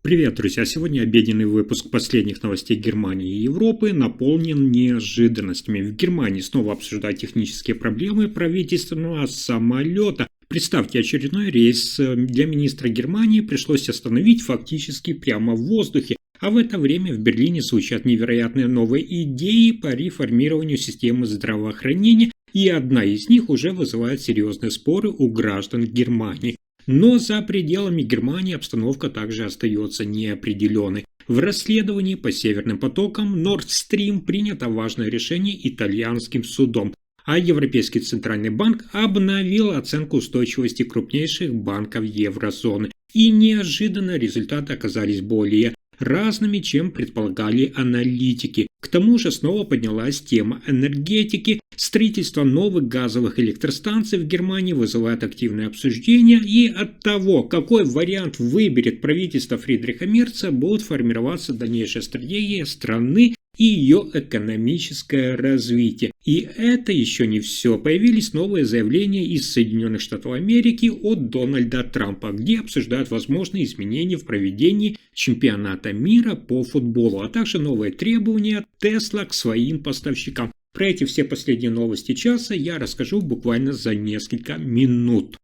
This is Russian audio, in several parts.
Привет, друзья! Сегодня обеденный выпуск последних новостей Германии и Европы наполнен неожиданностями. В Германии снова обсуждают технические проблемы правительственного самолета. Представьте, очередной рейс для министра Германии пришлось остановить фактически прямо в воздухе. А в это время в Берлине звучат невероятные новые идеи по реформированию системы здравоохранения, и одна из них уже вызывает серьезные споры у граждан Германии. Но за пределами Германии обстановка также остается неопределенной. В расследовании по северным потокам Nord Stream принято важное решение итальянским судом, а Европейский центральный банк обновил оценку устойчивости крупнейших банков еврозоны. И неожиданно результаты оказались более разными, чем предполагали аналитики. К тому же снова поднялась тема энергетики. Строительство новых газовых электростанций в Германии вызывает активное обсуждение, и от того, какой вариант выберет правительство Фридриха Мерца, будут формироваться дальнейшие стратегии страны и ее экономическое развитие. И это еще не все. Появились новые заявления из Соединенных Штатов Америки от Дональда Трампа, где обсуждают возможные изменения в проведении чемпионата мира по футболу, а также новые требования Tesla к своим поставщикам. Про эти все последние новости часа я расскажу буквально за несколько минут.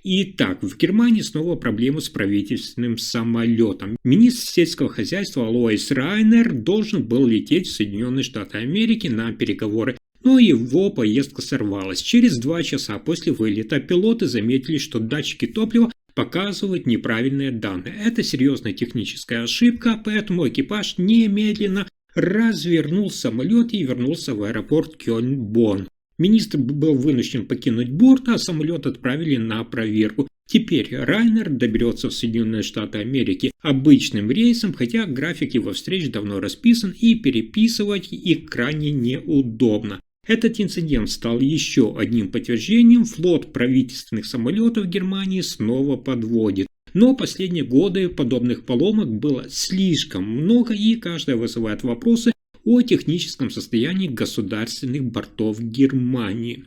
Итак, в Германии снова проблемы с правительственным самолетом. Министр сельского хозяйства Лоис Райнер должен был лететь в Соединенные Штаты Америки на переговоры, но его поездка сорвалась. Через 2 часа после вылета пилоты заметили, что датчики топлива показывают неправильные данные. Это серьезная техническая ошибка, поэтому экипаж немедленно развернул самолет и вернулся в аэропорт Кёльн-Бонн. Министр был вынужден покинуть борт, а самолет отправили на проверку. Теперь Райнер доберется в Соединенные Штаты Америки обычным рейсом, хотя график его встреч давно расписан и переписывать их крайне неудобно. Этот инцидент стал еще одним подтверждением: флот правительственных самолетов Германии снова подводит. Но последние годы подобных поломок было слишком много, и каждая вызывает вопросы о техническом состоянии государственных бортов Германии.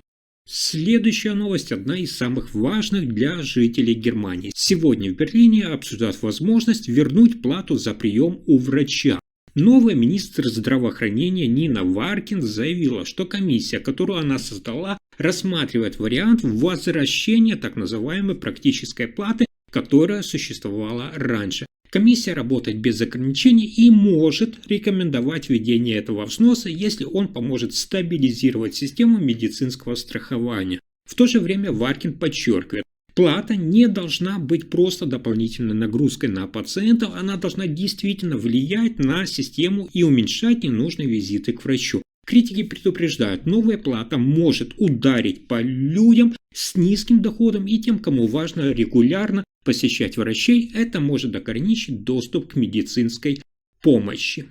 Следующая новость одна из самых важных для жителей Германии. Сегодня в Берлине обсуждают возможность вернуть плату за прием у врача. Новый министр здравоохранения Нина Варкин заявила, что комиссия, которую она создала, рассматривает вариант возвращения так называемой практической платы, которая существовала раньше. Комиссия работает без ограничений и может рекомендовать введение этого взноса, если он поможет стабилизировать систему медицинского страхования. В то же время Варкин подчеркивает, плата не должна быть просто дополнительной нагрузкой на пациентов, она должна действительно влиять на систему и уменьшать ненужные визиты к врачу. Критики предупреждают, новая плата может ударить по людям с низким доходом и тем, кому важно регулярно посещать врачей. Это может ограничить доступ к медицинской помощи.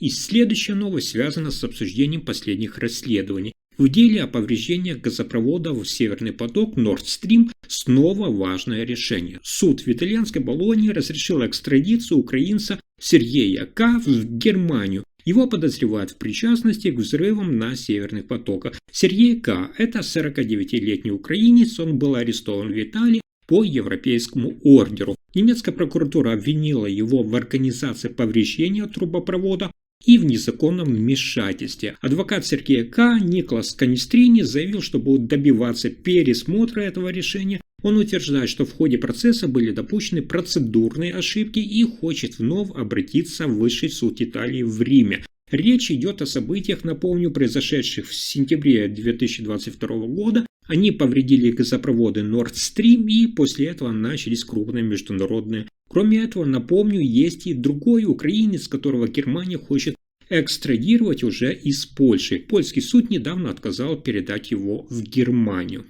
И следующая новость связана с обсуждением последних расследований. В деле о повреждениях газопровода в Северный поток Nord Stream снова важное решение. Суд в итальянской Болонье разрешил экстрадицию украинца Сергея К. в Германию. Его подозревают в причастности к взрывам на северных потоках. Сергей К. – это 49-летний украинец, он был арестован в Италии по европейскому ордеру. Немецкая прокуратура обвинила его в организации повреждения трубопровода и в незаконном вмешательстве. Адвокат Сергея К. Николас Канистрини заявил, что будет добиваться пересмотра этого решения. Он утверждает, что в ходе процесса были допущены процедурные ошибки и хочет вновь обратиться в Высший суд Италии в Риме. Речь идет о событиях, напомню, произошедших в сентябре 2022 года. Они повредили газопроводы Nord Stream, и после этого начались крупные международные. Кроме этого, напомню, есть и другой украинец, которого Германия хочет экстрадировать уже из Польши. Польский суд недавно отказал передать его в Германию.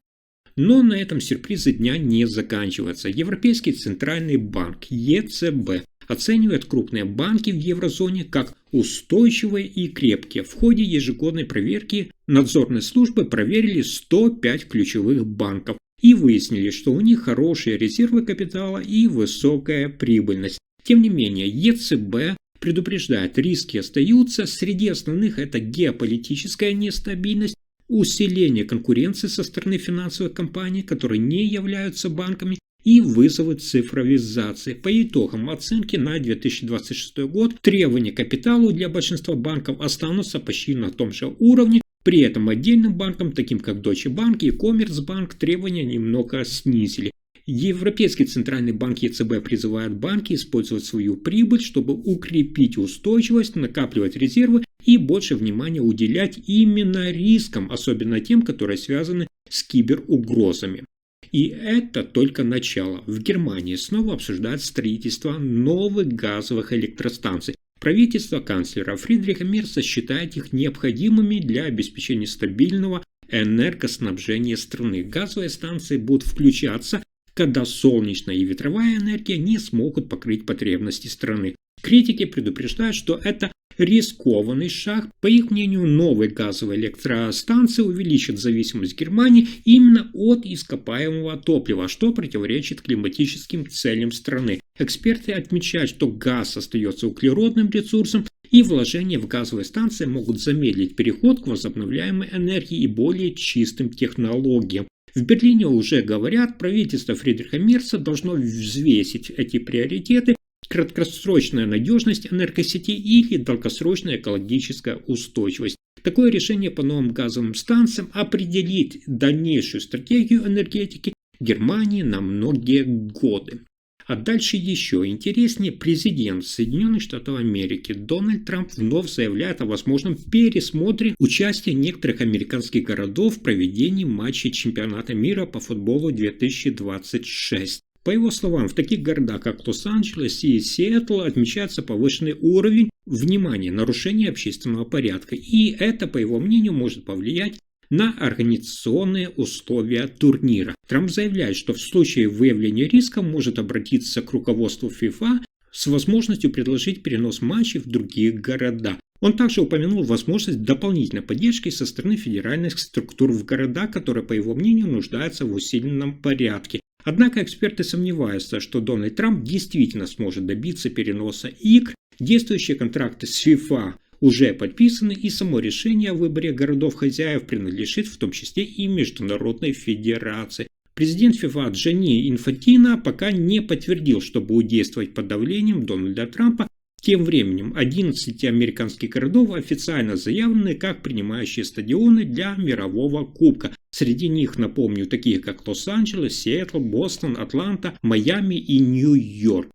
Но на этом сюрпризы дня не заканчиваются. Европейский центральный банк ЕЦБ оценивает крупные банки в еврозоне как устойчивые и крепкие. В ходе ежегодной проверки надзорные службы проверили 105 ключевых банков и выяснили, что у них хорошие резервы капитала и высокая прибыльность. Тем не менее, ЕЦБ предупреждает, риски остаются. Среди основных это геополитическая нестабильность, усиление конкуренции со стороны финансовых компаний, которые не являются банками, и вызовы цифровизации. По итогам оценки на 2026 год требования к капиталу для большинства банков останутся почти на том же уровне. При этом отдельным банкам, таким как Deutsche Bank и Commerzbank, требования немного снизили. Европейский центральный банк ЕЦБ призывает банки использовать свою прибыль, чтобы укрепить устойчивость, накапливать резервы и больше внимания уделять именно рискам, особенно тем, которые связаны с киберугрозами. И это только начало. В Германии снова обсуждают строительство новых газовых электростанций. Правительство канцлера Фридриха Мерца считает их необходимыми для обеспечения стабильного энергоснабжения страны. Газовые станции будут включаться, когда солнечная и ветровая энергия не смогут покрыть потребности страны. Критики предупреждают, что это рискованный шаг. По их мнению, новые газовые электростанции увеличат зависимость Германии именно от ископаемого топлива, что противоречит климатическим целям страны. Эксперты отмечают, что газ остается углеродным ресурсом, и вложения в газовые станции могут замедлить переход к возобновляемой энергии и более чистым технологиям. В Берлине уже говорят, правительство Фридриха Мерца должно взвесить эти приоритеты: краткосрочная надежность энергосети или долгосрочная экологическая устойчивость. Такое решение по новым газовым станциям определит дальнейшую стратегию энергетики Германии на многие годы. А дальше еще интереснее. Президент Соединенных Штатов Америки Дональд Трамп вновь заявляет о возможном пересмотре участия некоторых американских городов в проведении матчей чемпионата мира по футболу 2026. По его словам, в таких городах, как Лос-Анджелес и Сиэтл, отмечается повышенный уровень внимания нарушения общественного порядка. И это, по его мнению, может повлиять на организационные условия турнира. Трамп заявляет, что в случае выявления риска может обратиться к руководству ФИФА с возможностью предложить перенос матчей в другие города. Он также упомянул возможность дополнительной поддержки со стороны федеральных структур в городах, которые, по его мнению, нуждаются в усиленном порядке. Однако эксперты сомневаются, что Дональд Трамп действительно сможет добиться переноса игр. Действующие контракты с ФИФА уже подписаны, и само решение о выборе городов-хозяев принадлежит в том числе и Международной Федерации. Президент ФИФА Джанни Инфантино пока не подтвердил, что будет действовать под давлением Дональда Трампа. Тем временем 11 американских городов официально заявлены как принимающие стадионы для мирового кубка. Среди них, напомню, такие как Лос-Анджелес, Сиэтл, Бостон, Атланта, Майами и Нью-Йорк.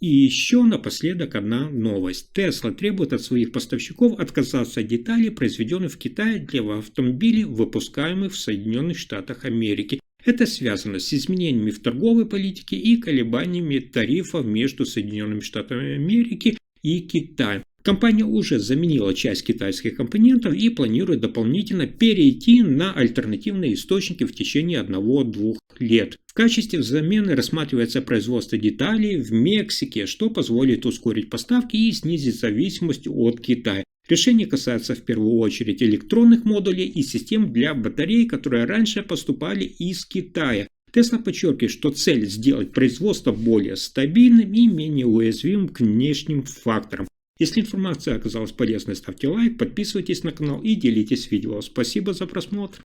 И еще напоследок одна новость. Tesla требует от своих поставщиков отказаться от деталей, произведенных в Китае для автомобилей, выпускаемых в Соединенных Штатах Америки. Это связано с изменениями в торговой политике и колебаниями тарифов между Соединенными Штатами Америки и Китаем. Компания уже заменила часть китайских компонентов и планирует дополнительно перейти на альтернативные источники в течение 1-2 лет. В качестве замены рассматривается производство деталей в Мексике, что позволит ускорить поставки и снизить зависимость от Китая. Решение касается в первую очередь электронных модулей и систем для батарей, которые раньше поступали из Китая. Tesla подчеркивает, что цель сделать производство более стабильным и менее уязвимым к внешним факторам. Если информация оказалась полезной, ставьте лайк, подписывайтесь на канал и делитесь видео. Спасибо за просмотр.